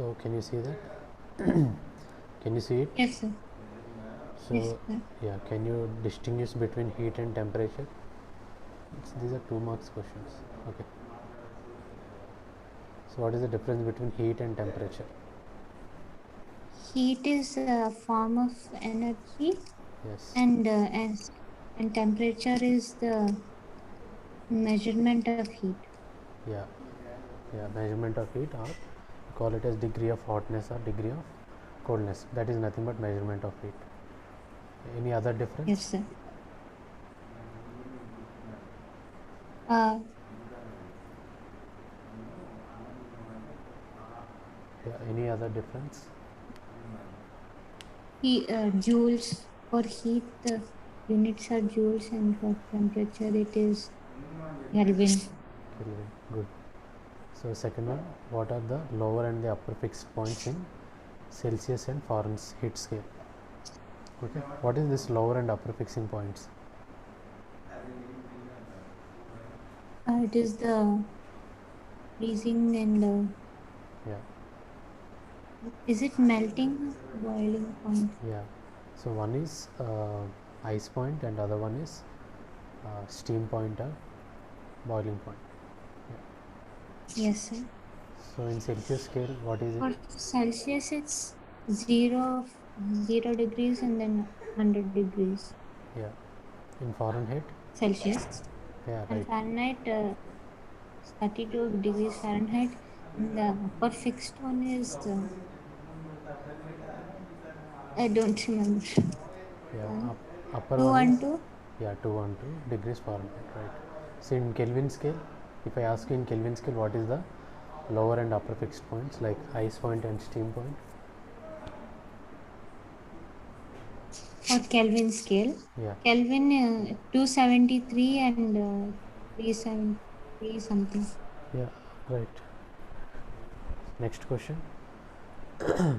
So can you see that? Can you see it? Yes, sir. So Yes, sir. yeah, can you distinguish between heat and temperature? These are 2 marks questions. Okay. So what is the difference between heat and temperature? Heat is a form of energy, Yes. and temperature is the measurement of heat. Yeah. Yeah. Measurement of heat, or we call it as degree of hotness or degree of coldness. That is nothing but measurement of heat. Any other Yes, difference? sir. Uh, Yeah. Any other difference? joules for heat, the units are joules, and for temperature, it is Kelvin. Kelvin. Good. So second one, what are the lower and the upper fixed points in Celsius and Fahrenheit scale? Okay. What is this lower and upper fixing points? It is the freezing and Yeah. is it melting, boiling point? Yeah. So one is ice point and other one is steam point or boiling point. Yes, sir. So in Celsius scale, what is it? For Celsius, it's 0 degrees and then 100 degrees Yeah. In Fahrenheit? Celsius. Yeah, And right. Fahrenheit, 32 degrees Fahrenheit. And the upper fixed one is, I don't remember. Yeah. Um, Upper one is 212. 212 degrees Fahrenheit, right? So in Kelvin scale, if I ask you in Kelvin scale, what is the lower and upper fixed points like ice point and steam point? For Kelvin scale. Yeah. Kelvin, 273 and 373 something. Yeah, right. Next question. Do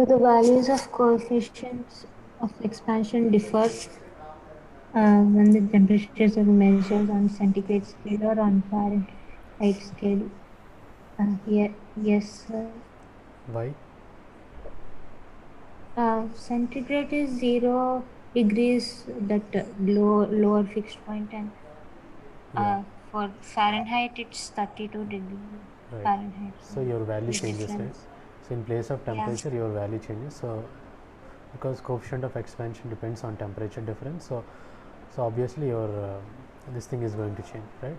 the values of coefficients of expansion differ when the temperatures are measured on centigrade scale or on Fahrenheit scale? Yes, sir. Why? Centigrade is 0 degrees, that lower fixed point, and Yeah, for Fahrenheit it's 32 degrees right. Fahrenheit. So your value The changes, right? difference. So in place of Yeah. temperature, your value changes. So because coefficient of expansion depends on temperature difference, so obviously your this thing is going to change, right?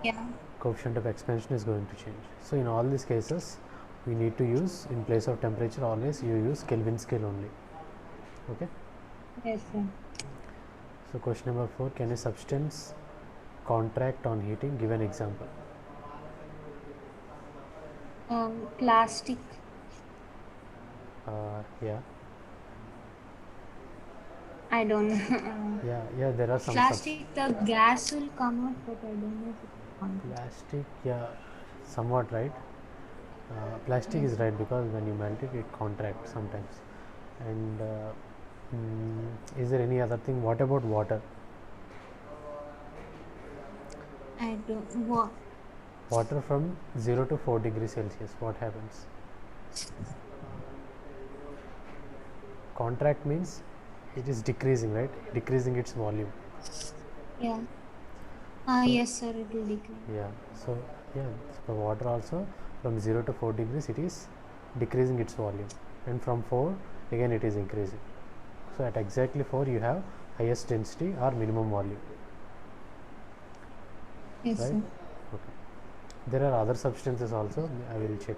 Yeah. Coefficient of expansion is going to change. So in all these cases, we need to use, in place of temperature, always you use Kelvin scale only. Okay. Yes, sir. So question number 4: can a substance contract on heating? Give an example. Plastic. Yeah. I don't know. Yeah. There are some Plastic, the gas will come out, but I don't know if it will contract. plastic. Yeah, somewhat right. Plastic is Yes, sir. right because when you melt it, it contracts sometimes. And is there any other thing? What about water? I don't. What? Water from 0 to 4 degrees Celsius, what happens? Contract means it is decreasing, right? Decreasing its volume. Yeah. So Yes, sir. It will decrease. yeah, so yeah, for water also from 0 to 4 degrees it is decreasing its volume, and from 4 again it is increasing. So at exactly 4 you have highest density or minimum volume, Yes, right? sir. Okay. There are other substances also, I will check.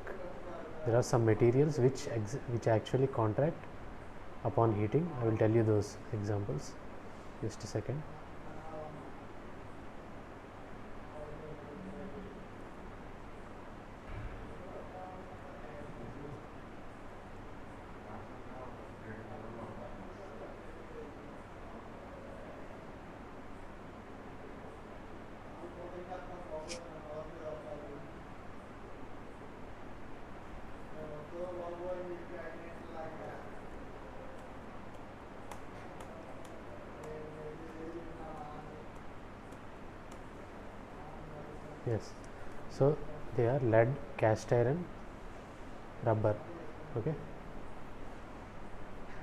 There are some materials which actually contract upon heating. I will tell you those examples. Just a second. Yes. So they are lead, cast iron, rubber. Okay,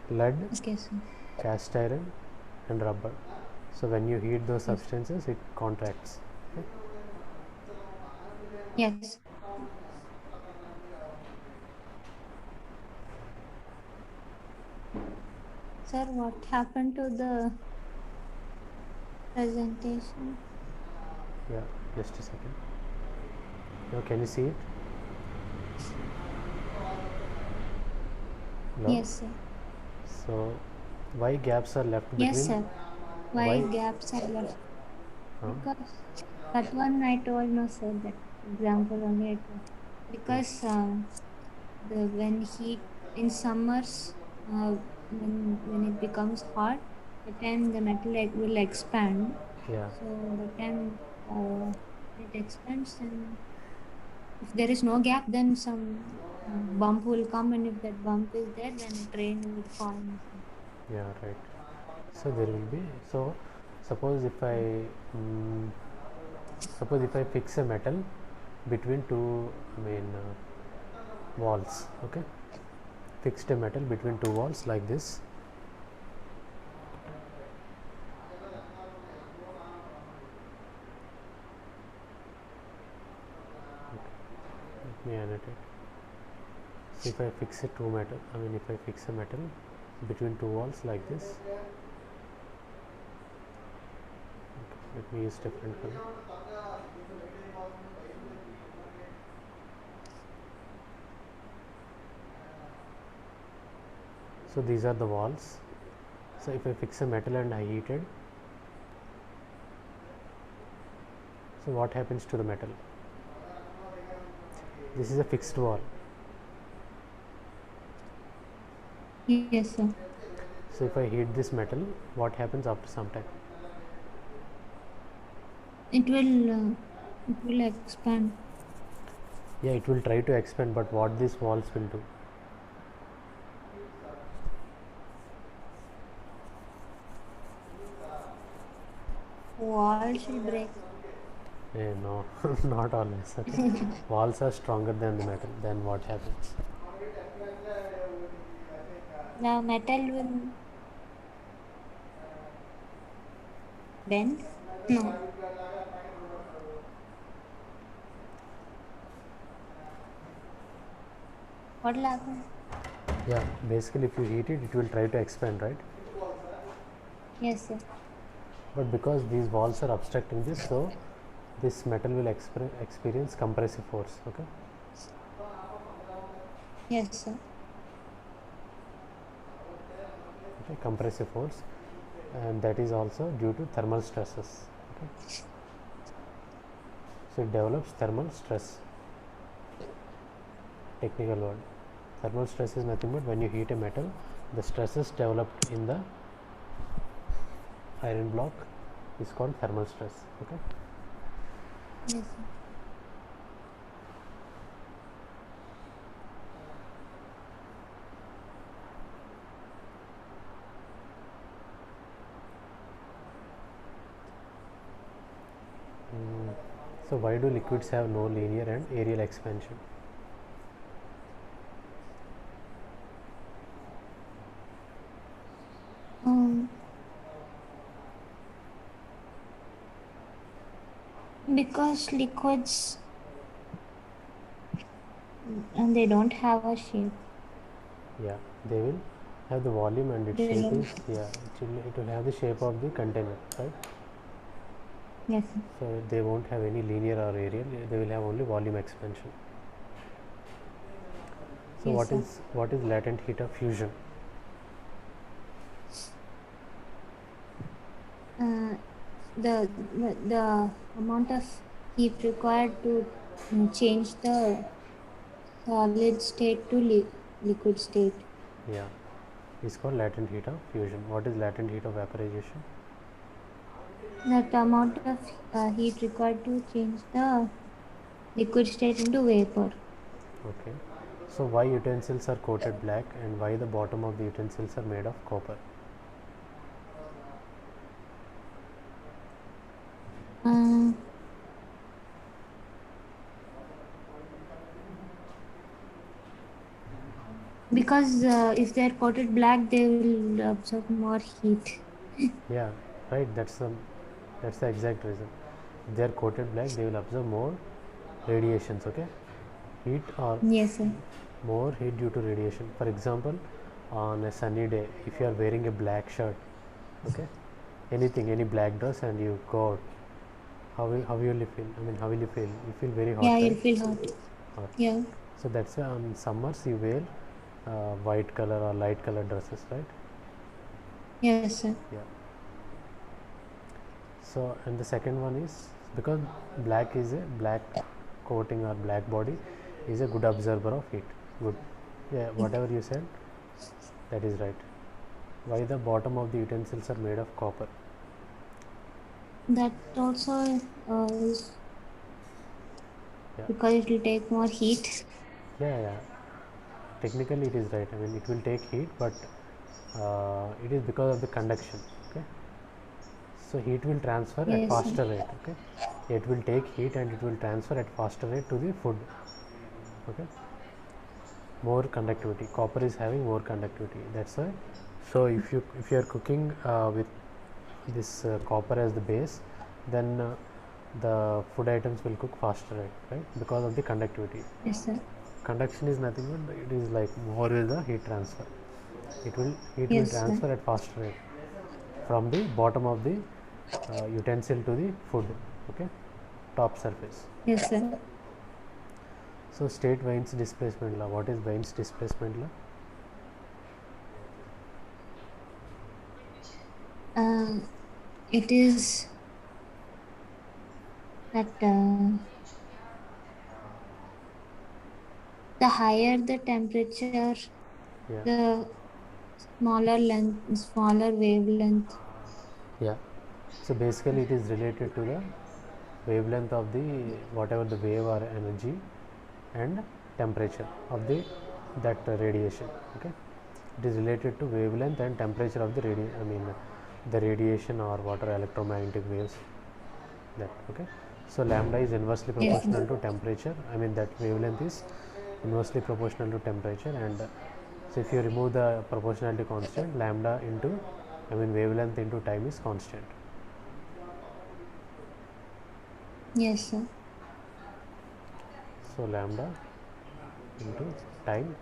lead, Okay, sir. cast iron, and rubber. So when you heat those Yes. substances, it contracts. Okay? Yes. Sir, what happened to the presentation? Yeah, just a second. Now, can you see it? No. Yes, sir. So why gaps are left Yes, between? sir. Why Why? gaps are left? Huh? Because that one I told no, sir. That example only I told. Yeah. Because the when heat in summers, when it becomes hot, the time the metal will expand. Yeah. So the time it expands, and if there is no gap, then some bump will come, and if that bump is there, then a train will form. Yeah. Right. So there will be. So suppose if I mm, suppose if I fix a metal between two, walls. Okay. Fixed a metal between two walls like this. Let me annotate. So if I fix a two metal, if I fix a metal between two walls like this, let me use different color. So these are the walls. So if I fix a metal and I heat it, so what happens to the metal? This is a fixed wall. Yes, sir. So if I heat this metal, what happens after some time? It will expand. Yeah, it will try to expand, but what these walls will do? Walls will break. No, not always. Okay, walls are stronger than the metal. Then what happens? The metal will bend. No. What will happen? Yeah, basically, if you heat it, it will try to expand, right? Yes, sir. But because these walls are obstructing this, so this metal will experience compressive force. Okay, Yes, sir. okay, compressive force, and that is also due to thermal stresses. Okay, so it develops thermal stress. Technical word. Thermal stress is nothing but when you heat a metal, the stresses developed in the iron block is called thermal stress. Okay. Yes, sir. So why do liquids have no linear and areal expansion? Um, because liquids and they don't have a shape. Yeah, they will have the volume and its They shape don't. is, yeah, it will have the shape of the container, right? Yes, sir. So they won't have any linear or aerial, they will have only volume expansion. So Yes, sir. what is latent heat of fusion? Uh, the amount of heat required to change the solid state to liquid state. Yeah, it's called latent heat of fusion. What is latent heat of vaporization? That amount of heat required to change the liquid state into vapor. Okay. So why utensils are coated black and why the bottom of the utensils are made of copper? Uh, Because if they're coated black, they will absorb more heat. Yeah, right, that's the exact reason. If they are coated black, they will absorb more radiations, okay, heat or Yes, sir. more heat due to radiation. For example, on a sunny day, if you are wearing a black shirt, okay, any black dress, and you go out, how will you feel? I mean, how will you feel? You feel very hot, Yeah, you'll right? feel hot. Hot. Yeah. So that's why on summers you wear white color or light color dresses, right? Yes, sir. Yeah. So, and the second one is because black coating or black body is a good absorber of heat. Good. Yeah, whatever you said, that is right. Why the bottom of the utensils are made of copper? That also is Yeah, because it will take more heat. yeah. Technically, it is right. I mean, it will take heat, but it is because of the conduction. Okay. So heat will transfer at Yes, sir. faster rate. Okay. It will take heat and it will transfer at faster rate to the food. Okay. More conductivity. Copper is having more conductivity. That's why. So if you are cooking with this copper as the base, then the food items will cook faster, right? Because of the conductivity. Yes, sir. Conduction is nothing but it is like more with the heat transfer. Heat will Yes, sir. transfer at faster rate from the bottom of the utensil to the food. Okay, top surface. Yes, sir. So state Wien's displacement law. What is Wien's displacement law? It is that the higher the temperature, Yeah, the smaller wavelength. yeah. So basically, it is related to the wavelength of the whatever the wave or energy and temperature of the that radiation. Okay, it is related to wavelength and temperature of the the radiation or water electromagnetic waves. That okay. So lambda is inversely Yes, proportional to temperature. I mean that wavelength is inversely proportional to temperature, and so if you remove the proportionality constant, lambda into wavelength into time is constant. yes, sir. So lambda into time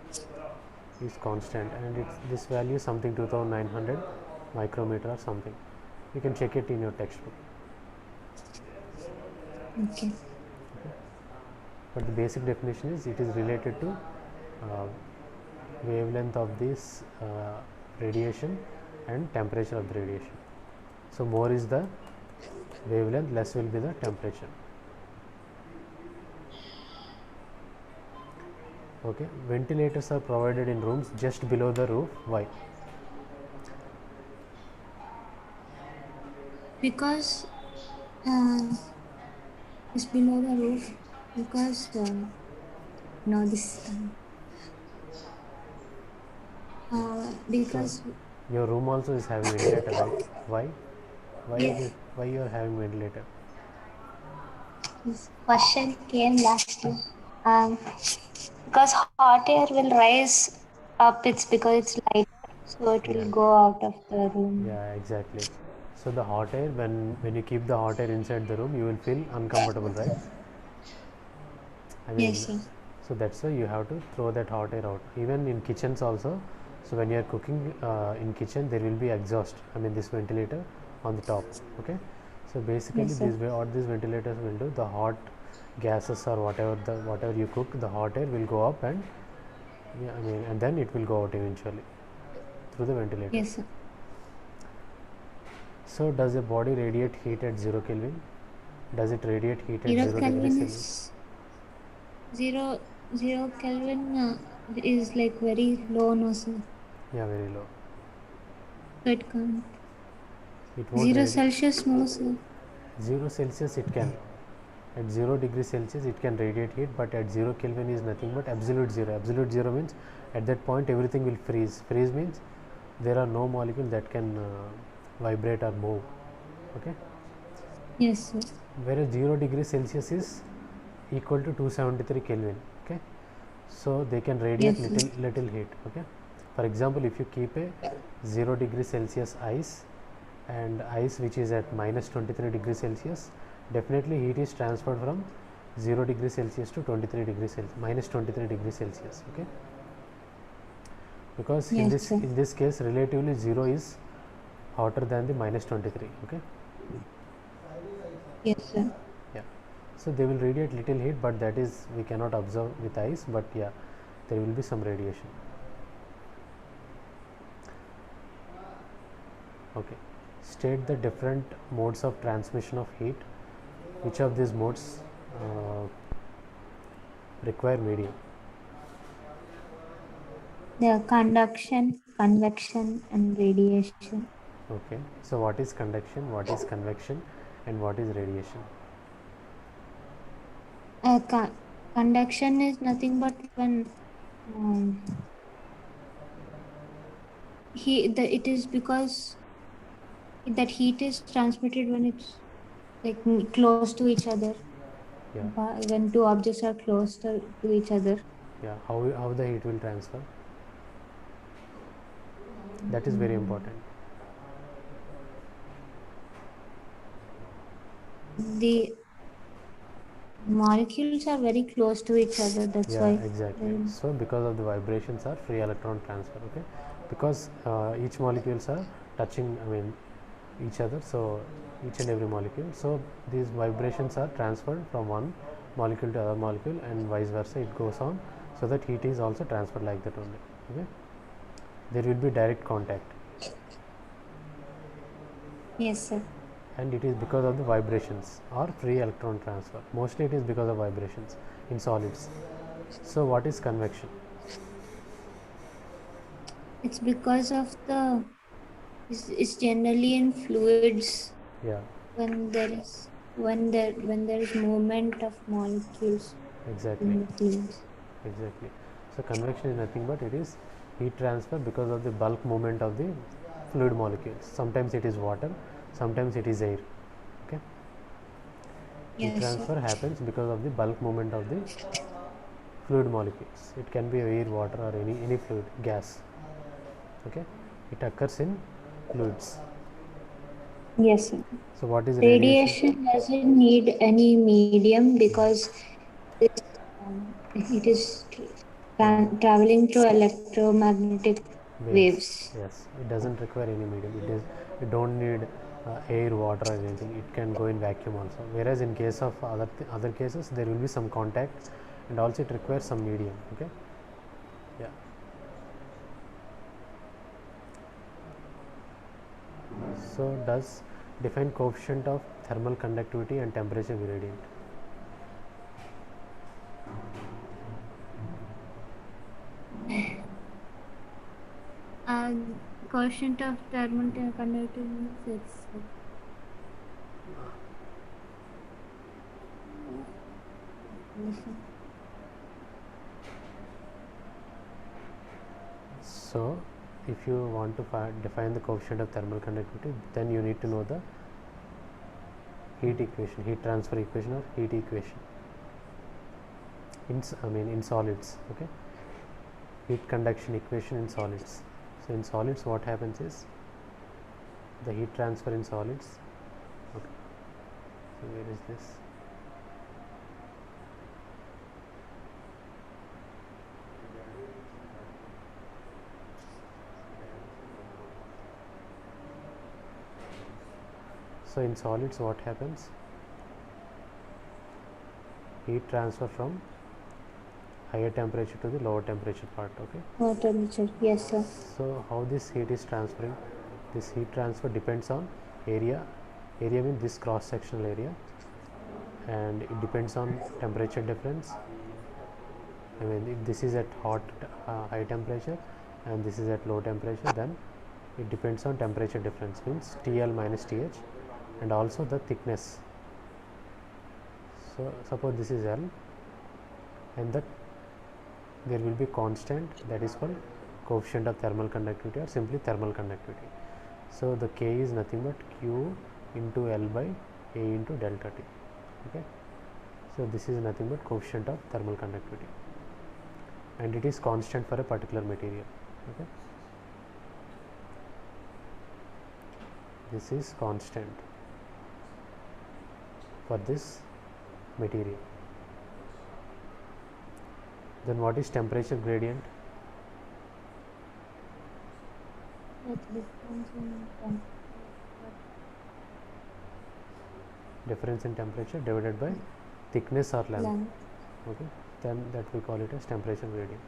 is constant, and it's this value is something 2900 micrometer or something. You can check it in your textbook. Okay. But the basic definition is it is related to uh, wavelength of this radiation and temperature of the radiation. So more is the wavelength, less will be the temperature. Okay, ventilators are provided in rooms just below the roof. Why? Because it's below the roof. Because no, this So because your room also is having ventilator, right? Why? Why is yes, it? Why you are having ventilator? this question came last year. Because hot air will rise up. It's because it's light, so it Yeah, will go out of the room. yeah, exactly. So the hot air, when you keep the hot air inside the room, you will feel uncomfortable, right? I Yes, mean, sir. so that's why you have to throw that hot air out. Even in kitchens also. So when you are cooking in kitchen, there will be exhaust. This ventilator on the top. Okay. So basically, Yes, sir. what these ventilators will do, the hot gases or whatever you cook, the hot air will go up, and yeah, and then it will go out eventually through the ventilators. Yes, sir. So does a body radiate heat at 0 Kelvin? Does it radiate heat at 0 0 degrees Kelvin Celsius? is zero zero Kelvin is like very low, no, sir. Yeah, very low. So it can't. It won't 0 radiate. Celsius, no, sir. 0 Celsius it can. At 0 degrees Celsius it can radiate heat, but at 0 Kelvin is nothing but absolute zero. Absolute zero means at that point everything will freeze. Freeze means there are no molecules that can vibrate or move. Okay. Yes, sir. Whereas 0 degrees Celsius is equal to 273 Kelvin. Okay. so they can radiate Yes, little heat. Okay, for example, if you keep a 0 degree Celsius ice and ice which is at minus 23 degrees Celsius, definitely heat is transferred from 0 degree Celsius to 23 degrees Celsius, minus 23 degrees Celsius. Okay, because yes, sir. in this case relatively 0 is hotter than the minus 23. Okay, Yes, sir. yeah, so they will radiate little heat, but that is we cannot observe with ice, but yeah, there will be some radiation. Okay, state the different modes of transmission of heat. Which of these modes require medium? The conduction, convection, and radiation. Okay, so what is conduction, what is convection, and what is radiation? Conduction is nothing but when um, it is because that heat is transmitted when it's like close to each other. Yeah, When two objects are close to each other. yeah, how the heat will transfer, that is very Mm, important. the molecules are very close to each other. That's Yeah, why. exactly. They- So because of the vibrations are free electron transfer. Okay, because each molecules are touching, I mean, each other, so each and every molecule, so these vibrations are transferred from one molecule to other molecule and vice versa, it goes on, so that heat is also transferred like that only. Okay, there will be direct contact, Yes, sir. and it is because of the vibrations or free electron transfer. Mostly it is because of vibrations in solids. So what is convection? It's because of it's generally in fluids Yeah, when there is movement of molecules exactly, in the fluids. exactly. So convection is nothing but it is heat transfer because of the bulk movement of the fluid molecules. Sometimes it is water, sometimes it is air. Okay, heat Yes, sir. transfer happens because of the bulk movement of the fluid molecules. It can be air, water, or any fluid, gas. Okay, it occurs in fluids. Yes, sir. So what is radiation? Radiation doesn't need any medium because this, it is traveling through electromagnetic Waves. waves. Yes, it doesn't require any medium. You don't need air, water, or anything. It can go in vacuum also. Whereas in case of other cases, there will be some contact, and also it requires some medium. Okay, yeah. So does define coefficient of thermal conductivity and temperature gradient. Uh, Quotient of thermal conductivity it's So if you want to define the coefficient of thermal conductivity, then you need to know the heat equation, heat transfer equation, or heat equation in solids. Okay, heat conduction equation in solids. So in solids what happens is the heat transfer in solids. Okay, so where is this? So in solids what happens? Heat transfer from higher temperature to the lower temperature part. Okay, what temperature? Yes, sir. so how this heat is transferring? This heat transfer depends on area. Area means this cross sectional area, and it depends on temperature difference. I mean, if this is at high temperature and this is at low temperature, then it depends on temperature difference, means TL minus TH, and also the thickness. So suppose this is L, and that there will be constant, that is called coefficient of thermal conductivity, or simply thermal conductivity. So the K is nothing but Q into L by A into delta T. Okay, so this is nothing but coefficient of thermal conductivity. and it is constant for a particular material. Okay, this is constant for this material. Then what is temperature gradient? Difference in temperature divided by thickness or length. Okay, then that we call it as temperature gradient.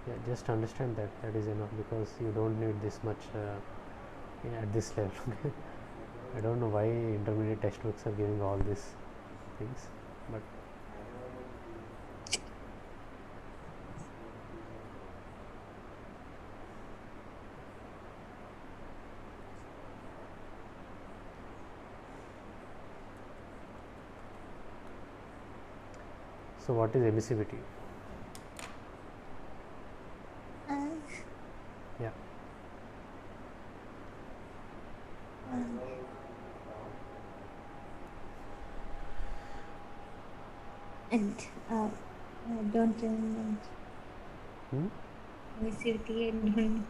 Yeah, just understand that, that is enough, because you don't need this much at this level. I don't know why intermediate textbooks are giving all these things, but so what is emissivity? Yeah. And I don't remember. Emissivity,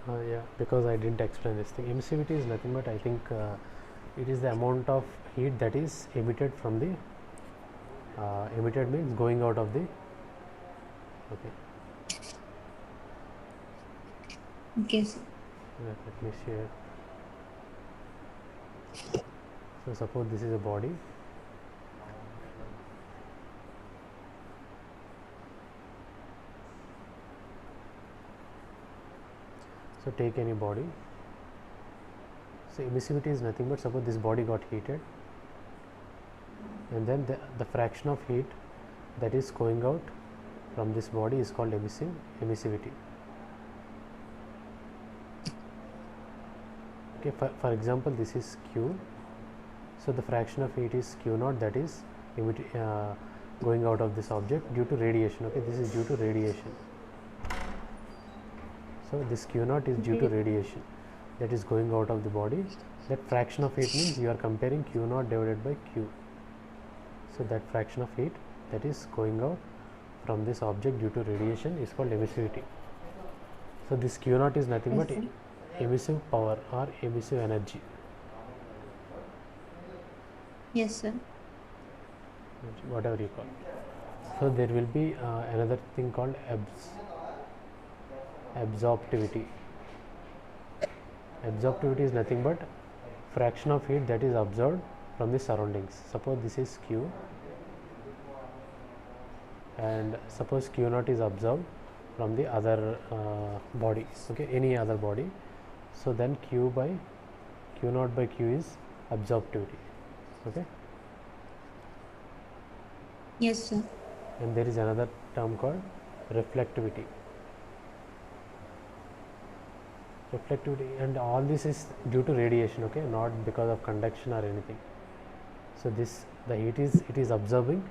yeah, because I didn't explain this thing. Emissivity is nothing but, I think, it is the amount of heat that is emitted from the emitted means going out of the. Okay. Okay, sir. Let me share. So suppose this is a body. So take any body. So emissivity is nothing but, suppose this body got heated, and then the fraction of heat that is going out from this body is called emissivity. Okay, for example, this is Q. So the fraction of heat is Q naught, that is going out of this object due to radiation. Okay, this is due to radiation. So this Q naught is due to radiation that is going out of the body. That fraction of heat means you are comparing Q naught divided by Q. So that fraction of heat that is going out from this object due to radiation is called emissivity. So this Q naught is nothing but emissive power or emissive energy. Yes, sir. Whatever you call. So there will be another thing called absorptivity. Absorptivity is nothing but fraction of heat that is absorbed from the surroundings. Suppose this is Q, and suppose Q naught is absorbed from the other body. Okay, any other body. So then Q naught by Q is absorptivity. Okay. Yes, sir. And there is another term called reflectivity. And all this is due to radiation. Okay, not because of conduction or anything. So the heat is absorbing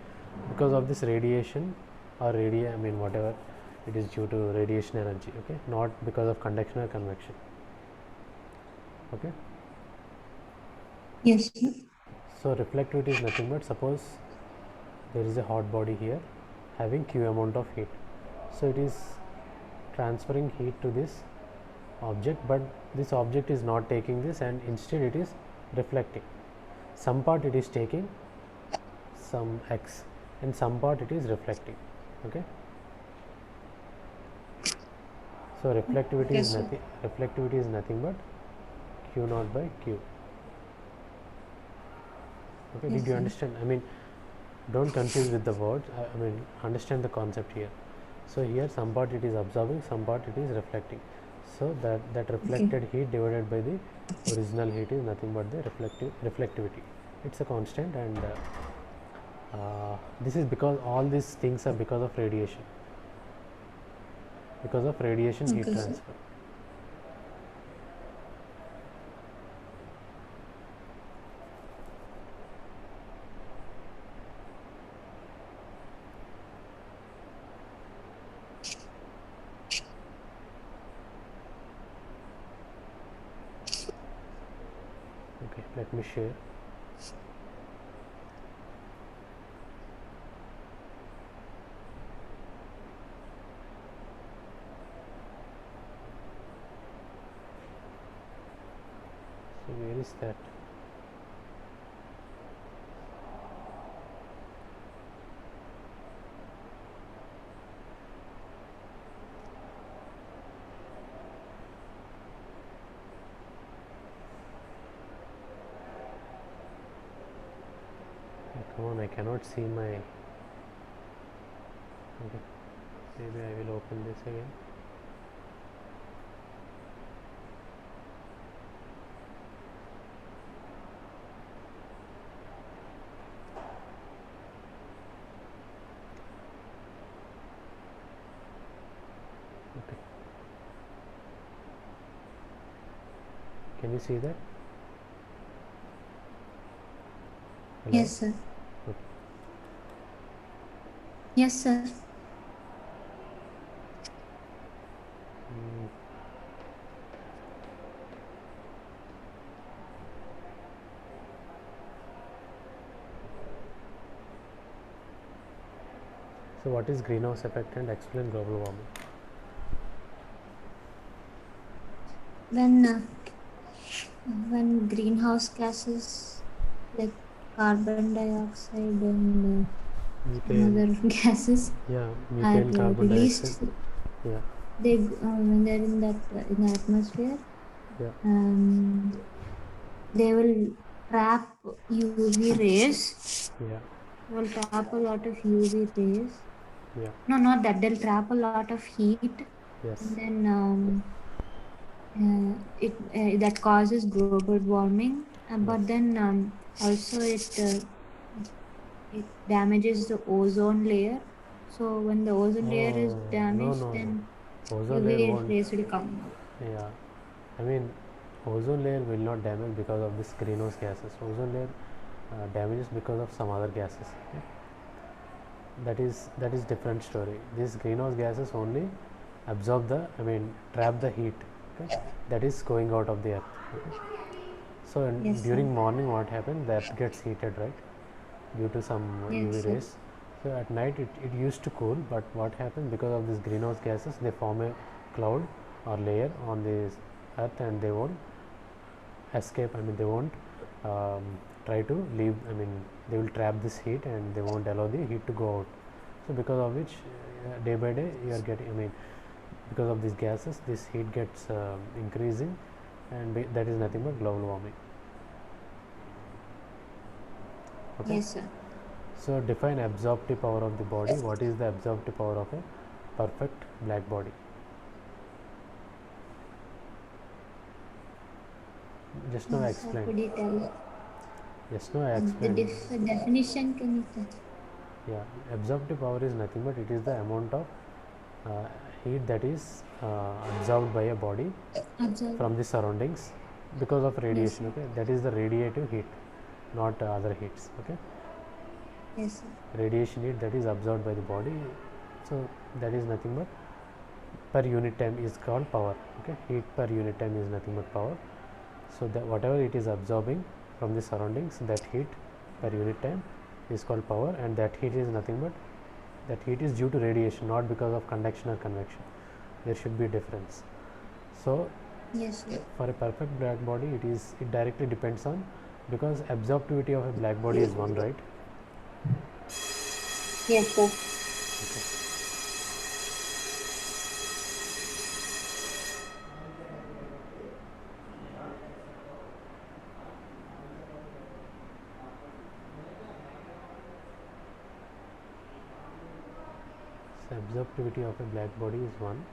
because of this radiation or whatever, it is due to radiation energy. Okay, not because of conduction or convection. Okay. Yes, sir. So reflectivity is nothing but, suppose there is a hot body here having Q amount of heat. So it is transferring heat to this object, but this object is not taking this, and instead it is reflecting. Some part it is taking some X, and some part it is reflecting. Okay. So reflectivity is nothing but Q naught by Q. Okay, Yes, did you sir. understand? Don't confuse with the words. Understand the concept here. So here some part it is absorbing, some part it is reflecting. So that reflected heat divided by the original heat is nothing but the reflectivity. It's a constant, and this is because all these things are because of radiation. Because of radiation heat Okay, sir. transfer. Okay, let me share. So where is that? Come on, I cannot see my. Okay, maybe I will open this again. Okay, can you see that? Hello? Yes, sir. Okay. Yes, sir. Mm, so what is greenhouse effect and explain global warming? When greenhouse gases like carbon dioxide and some Methane. other gases Yeah, are methane, carbon dioxide. released, Yeah, when they're in that in the atmosphere, yeah, um, they will trap UV rays. yeah, They will trap a lot of UV rays. yeah. No, not that. They'll trap a lot of heat, and Yes. then it that causes global warming. Yes. But then also it damages the ozone layer. So when the ozone layer is Oh, no, damaged, no, no. then Ozone layer UV won't. rays will come out. Yeah, I mean, ozone layer will not damage because of this greenhouse gases. Ozone layer damages because of some other gases. Okay? That is different story. These greenhouse gases only absorb the, I mean, trap the heat. Okay? That is going out of the earth. Okay? So Yes, sir. during morning, what happens? The earth gets heated, right? Due to some Yes, UV sir. rays. So at night it used to cool, but what happens because of these greenhouse gases, they form a cloud or layer on this earth and they won't escape. I mean, they won't um, try to leave. I mean, they will trap this heat and they won't allow the heat to go out. So because of which day by day you are getting, I mean, because of these gases, this heat gets increasing, and that is nothing but global warming. Okay. Yes, sir. So define absorptive power of the body. What is the absorptive power of a perfect black body? Just now I Yes, sir. explained. Could you tell Just now I the explained. definition? Can you tell? Yeah, absorptive power is nothing but it is the amount of uh, heat that is absorbed by a body Observe. from the surroundings because of Yes, radiation. sir. Okay, that is the radiative heat, not other heats. Okay, Yes, sir. radiation heat that is absorbed by the body. So that is nothing but per unit time is called power. Okay, heat per unit time is nothing but power. So that whatever it is absorbing from the surroundings, that heat per unit time is called power, and that heat is nothing but that heat is due to radiation, not because of conduction or convection. There should be a difference. So Yes, sir. for a perfect black body, it directly depends on, because absorptivity of a black body is 1, right? Yes, sir. Okay. So absorptivity of a black body is 1.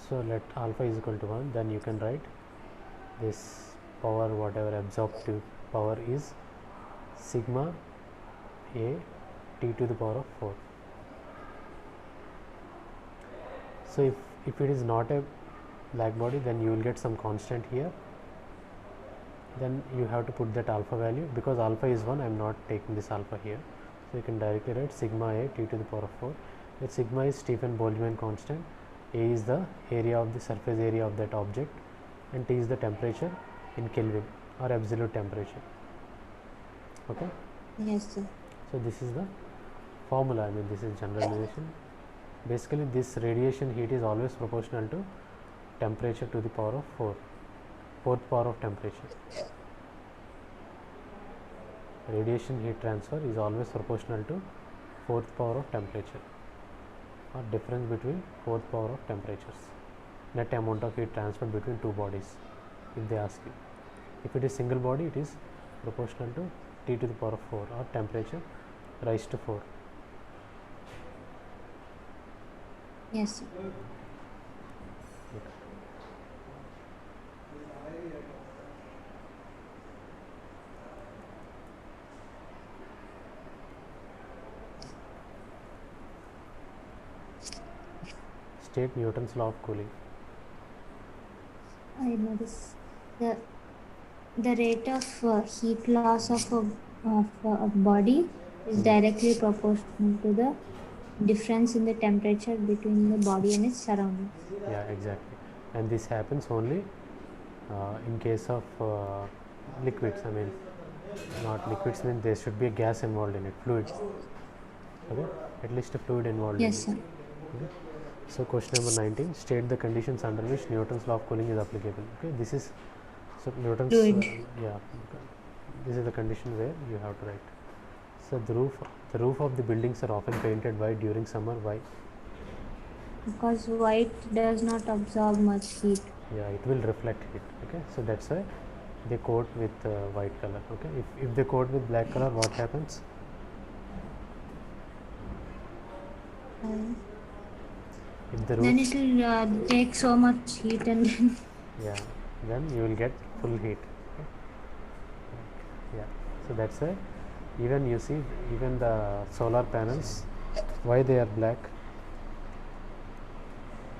So let alpha is equal to 1, then you can write this power, whatever absorptive power is, sigma a t to the power of 4. So if it is not a black body, then you will get some constant here, then you have to put that alpha value. Because alpha is 1, I am not taking this alpha here, so you can directly write sigma a t to the power of 4, where sigma is Stephen Boltzmann constant, a is the area of the surface area of that object, and T is the temperature in Kelvin or absolute temperature. Okay, Yes, sir. so this is the formula. I mean, this is generalization. Basically, this radiation heat is always proportional to temperature to the power of 4. fourth power of temperature. Radiation heat transfer is always proportional to fourth power of temperature, or difference between fourth power of temperatures, net amount of heat transferred between two bodies, if they ask you. If it is single body, it is proportional to T to the power of 4, or temperature raised to 4. Yes, sir. State Newton's law of cooling. I know this. The rate of heat loss of a body is directly proportional to the difference in the temperature between the body and its surroundings. Yeah, exactly. And this happens only in case of liquids. I mean, not liquids, mean there should be a gas involved in it, fluid. Okay, at least a fluid involved Yes, in sir. it. Okay. So question number 19, state the conditions under which Newton's law of cooling is applicable. Okay, this is so Newton's Fluid. yeah, this is the condition where you have to write. So the roof of the buildings are often painted white during summer. Why? Because white does not absorb much heat. Yeah, it will reflect heat. Okay, so that's why they coat with white color. Okay, if they coat with black color, what happens? Uh, If the then roof, it will take so much heat and then yeah, then you will get full heat. Okay? Yeah, so that's why even you see even the solar panels, why they are black?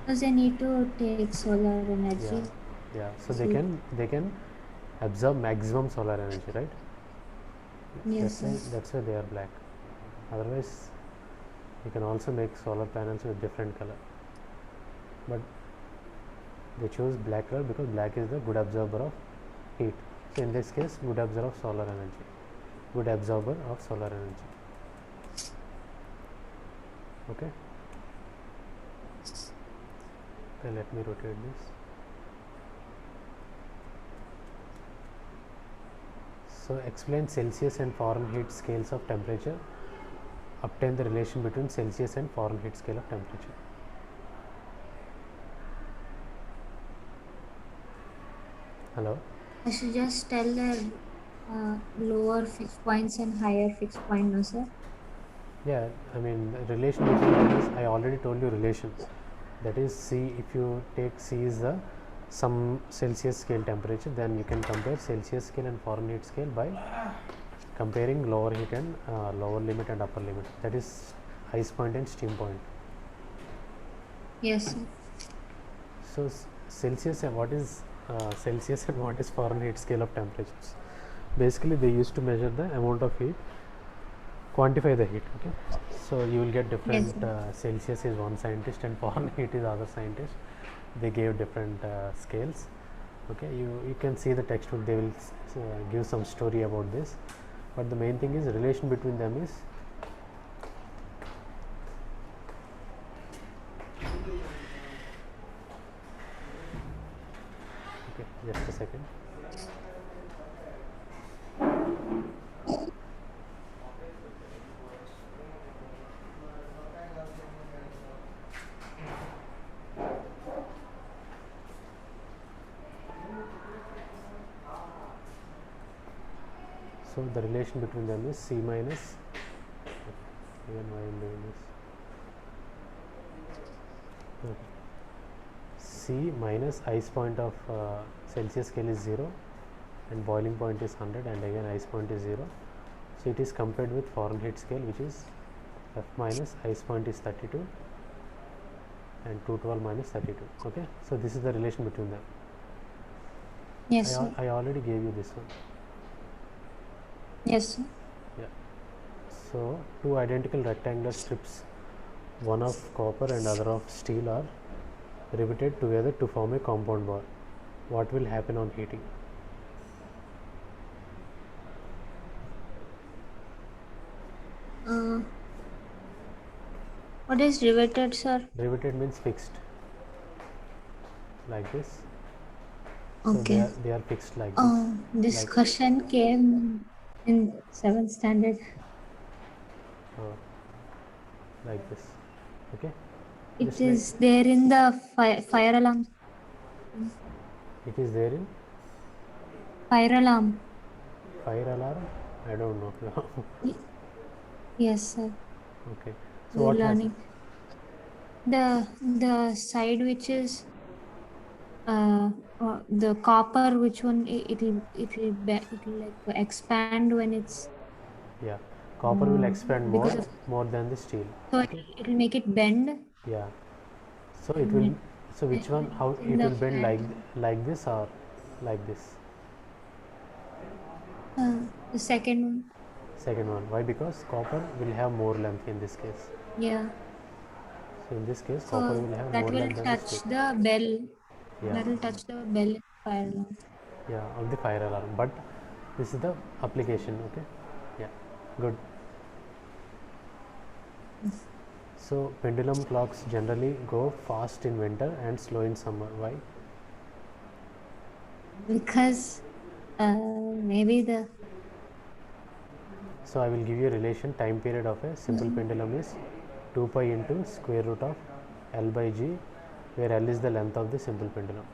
because they need to take solar energy. Yeah, so So- they can absorb maximum solar energy, right? Yes, sir. That's why they are black. Otherwise, you can also make solar panels with different color, but they choose black color because black is the good absorber of heat. So in this case, good absorber of solar energy, good absorber of solar energy. Okay. Okay, let me rotate this. So explain Celsius and Fahrenheit scales of temperature. Obtain the relation between Celsius and Fahrenheit scale of temperature. Hello? I should just tell the lower fixed points and higher fixed point, no, sir? Yeah, I mean the relation between them is, I already told you relation. That is C, if you take C is the some Celsius scale temperature, then you can compare Celsius scale and Fahrenheit scale by comparing lower heat and lower limit and upper limit. That is ice point and steam point. Yes, sir. So Celsius and what is Celsius and what is Fahrenheit scale of temperatures? Basically, they used to measure the amount of heat, quantify the heat. Okay, so you will get different. Yes, Celsius is one scientist and Fahrenheit is other scientist. They gave different scales. Okay, you can see the textbook. They will give some story about this, but the main thing is relation between them is okay. Just a second. So the relation between them is C minus, even why I am doing this, okay. C minus ice point of Celsius scale is 0 and boiling point is 100 and again ice point is 0. So it is compared with Fahrenheit scale, which is F minus ice point is 32 and 212 minus 32. Okay, so this is the relation between them. yes, sir. I already gave you this one. Yes, sir. So two identical rectangular strips, one of copper and other of steel, are riveted together to form a compound bar. What will happen on heating? What is riveted, sir? Riveted means fixed, like this. So Okay. they are fixed like this. This Like question came in 7th standard. uh, like this. Okay. It Just like is there in the fire alarm. it is there in Fire alarm. fire alarm. I don't know. Y- Yes, sir. Okay. So We're what has learning. The side which is the copper, which one it'll like expand when it's yeah, copper will uh, expand because of more than the steel. so Okay. it'll make it bend Yeah. So it when will. it So which one? when How it's in it the will bend fan. like this or like this? The second one. Second one. Why? Because copper will have more length in this case. Yeah. So in this case, copper So will have that more will length than the steel. touch the bell. Yeah. That will touch the bell in fire alarm. Yeah, of the fire alarm. But this is the application. Okay. Yeah. Good. So pendulum clocks generally go fast in winter and slow in summer. Why? Because maybe the So I will give you a relation. Time period of a simple pendulum is 2 pi into square root of L by G, where L is the length of the simple pendulum.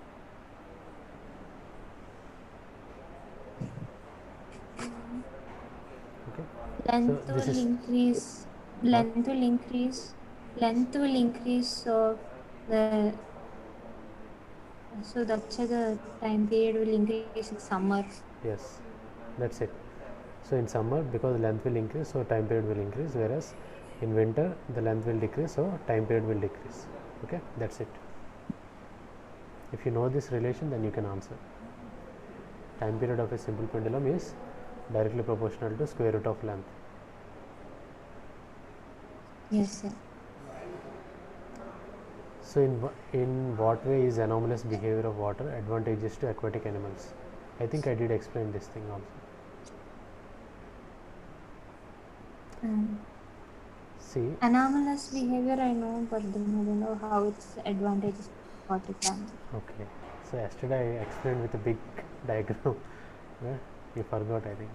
Okay. So length this will is increase. what? Length will increase. Length will increase. The so that's why the time period will increase in summer. Yes, that's it. So in summer, because length will increase, so time period will increase, whereas in winter the length will decrease, so time period will decrease. Okay, that's it. If you know this relation, then you can answer. Time period of a simple pendulum is directly proportional to square root of length. Yes, sir. So in what way is anomalous behavior of water advantageous to aquatic animals? I think I did explain this thing also. See, Anomalous behavior I know, but then I don't know how it's advantages for the animal. okay. So yesterday I explained with a big diagram. Yeah, you forgot, I think.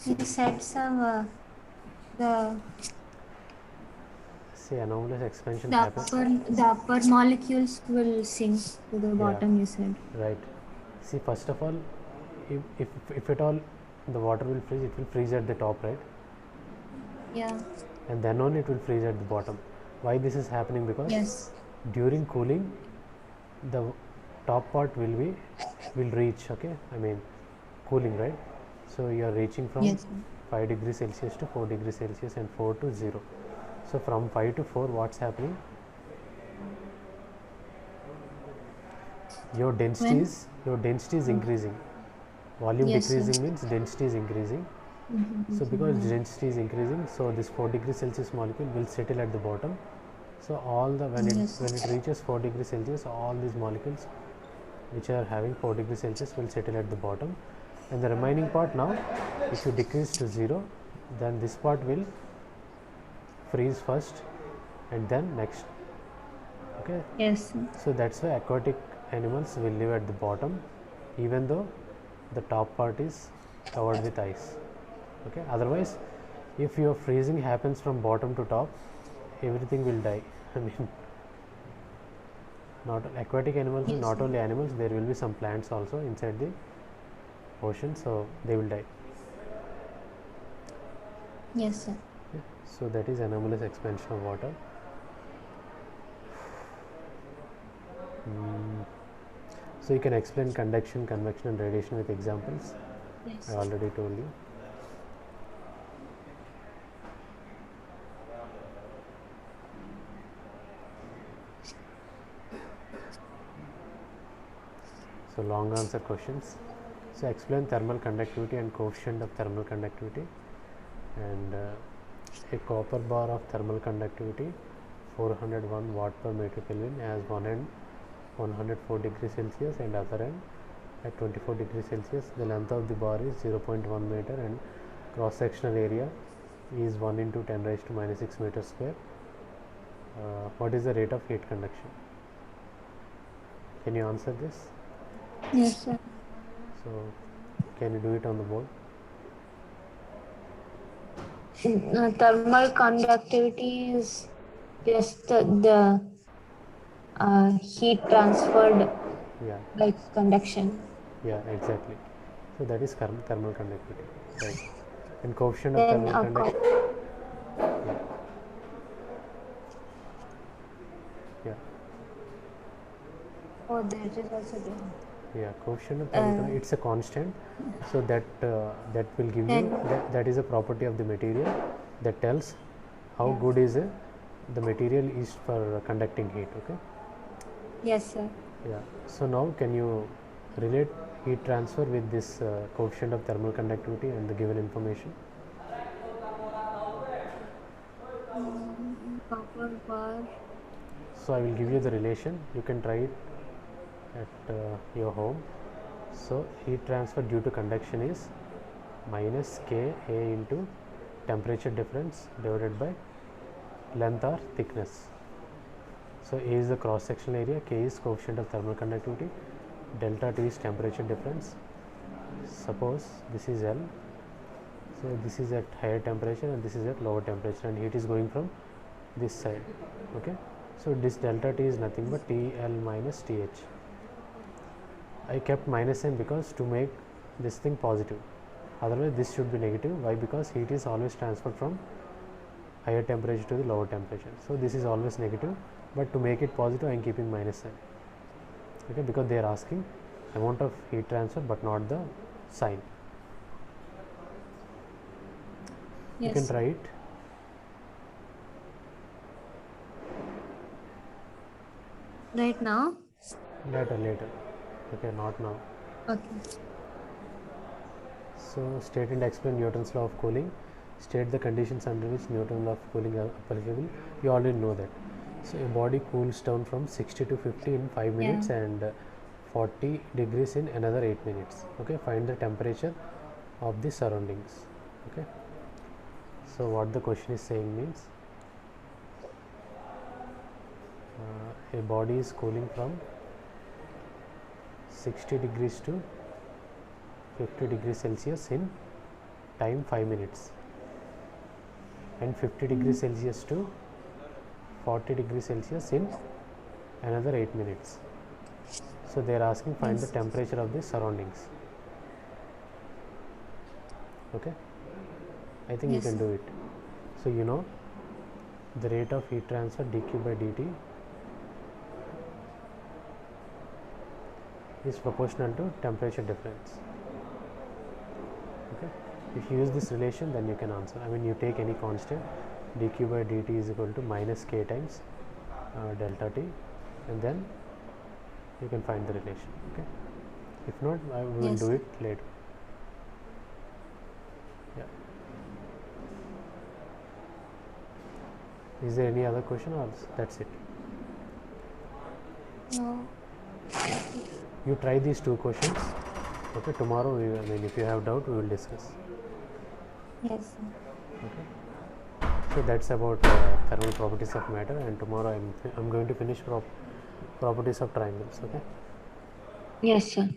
You said some the See, anomalous expansion the happen. upper molecules will sink to the Yeah, bottom. You said. right. See, first of all, if at all the water will freeze, it will freeze at the top, right? Yeah. And then only it will freeze at the bottom. Why this is happening? Because Yes. during cooling, the top part will reach. Okay, I mean cooling, right? So you are reaching from Yes. 5 degrees Celsius to 4 degrees Celsius and 4 to 0. So from 5 to 4, what's happening? Your density is Oh, increasing. Volume yes, sir. decreasing means density is increasing. So because density is increasing, so this 4 degrees Celsius molecule will settle at the bottom. So all the Yes. when it reaches 4 degrees Celsius, all these molecules which are having 4 degrees Celsius will settle at the bottom, and the remaining part now, if you decrease to 0, then this part will freeze first and then next. Okay, Yes, sir. so that's why aquatic animals will live at the bottom, even though the top part is covered with ice. Okay, otherwise if your freezing happens from bottom to top, everything will die. I mean, not aquatic animals, Yes, not sir. only animals, there will be some plants also inside the ocean, so they will die. Yes, sir. Yeah. So that is anomalous expansion of water. So you can explain conduction, convection and radiation with examples. I Yes. already told you. So long answer questions. So explain thermal conductivity and coefficient of thermal conductivity. And a copper bar of thermal conductivity 401 watt per meter Kelvin has one end 104 degrees Celsius and other end at 24 degrees Celsius. The length of the bar is 0.1 meter and cross sectional area is 1 into 10 raised to minus 6 meters square. what is the rate of heat conduction? Can you answer this? Yes, sir. So can you do it on the board? Thermal conductivity is just the heat transferred Yeah, by conduction. yeah, exactly. So that is thermal conductivity, right? And coefficient of Then thermal conduction. Yeah, yeah, oh, that is also there. yeah. Coefficient of thermal conduction. It's a constant, so that will give you that is a property of the material that tells how Yeah. good is the material is for conducting heat. Okay. Yes, sir. Yeah. So now can you relate heat transfer with this coefficient of thermal conductivity and the given information? Copper bar. So I will give you the relation. You can try it at your home. So heat transfer due to conduction is minus Ka into temperature difference divided by length or thickness. So A is the cross sectional area, K is coefficient of thermal conductivity, delta T is temperature difference. Suppose this is L, so this is at higher temperature and this is at lower temperature, and heat is going from this side. Okay, so this delta T is nothing but TL minus TH. I kept minus n because to make this thing positive, otherwise this should be negative. Why? Because heat is always transferred from higher temperature to the lower temperature, so this is always negative, but to make it positive I am keeping minus n. Okay, because they are asking amount of heat transfer but not the sign. Yes. You can try it. Right now? Later. Okay, not now. Okay. So state and explain Newton's law of cooling. State the conditions under which Newton's law of cooling are applicable. You already know that. So a body cools down from 60 to 50 in 5 minutes and 40 degrees in another 8 minutes. Okay, find the temperature of the surroundings. Okay, so what the question is saying means a body is cooling from 60 degrees to 50 degrees Celsius in time 5 minutes and 50 degrees Celsius to 40 degrees Celsius in another 8 minutes. So they are asking find the temperature of the surroundings. Okay, I think you can do it. So you know the rate of heat transfer dq by dt is proportional to temperature difference. Okay, if you use this relation then you can answer. I mean, you take any constant, dq by dt is equal to minus k times delta t, and then you can find the relation. Okay, if not we will do it later. Yeah, is there any other question or that's it? No. You try these two questions. Okay, tomorrow we will, I mean, if you have doubt we will discuss. Yes, sir. Okay, so that's about thermal properties of matter, and tomorrow I'm going to finish properties of triangles. Okay. Yes, sir.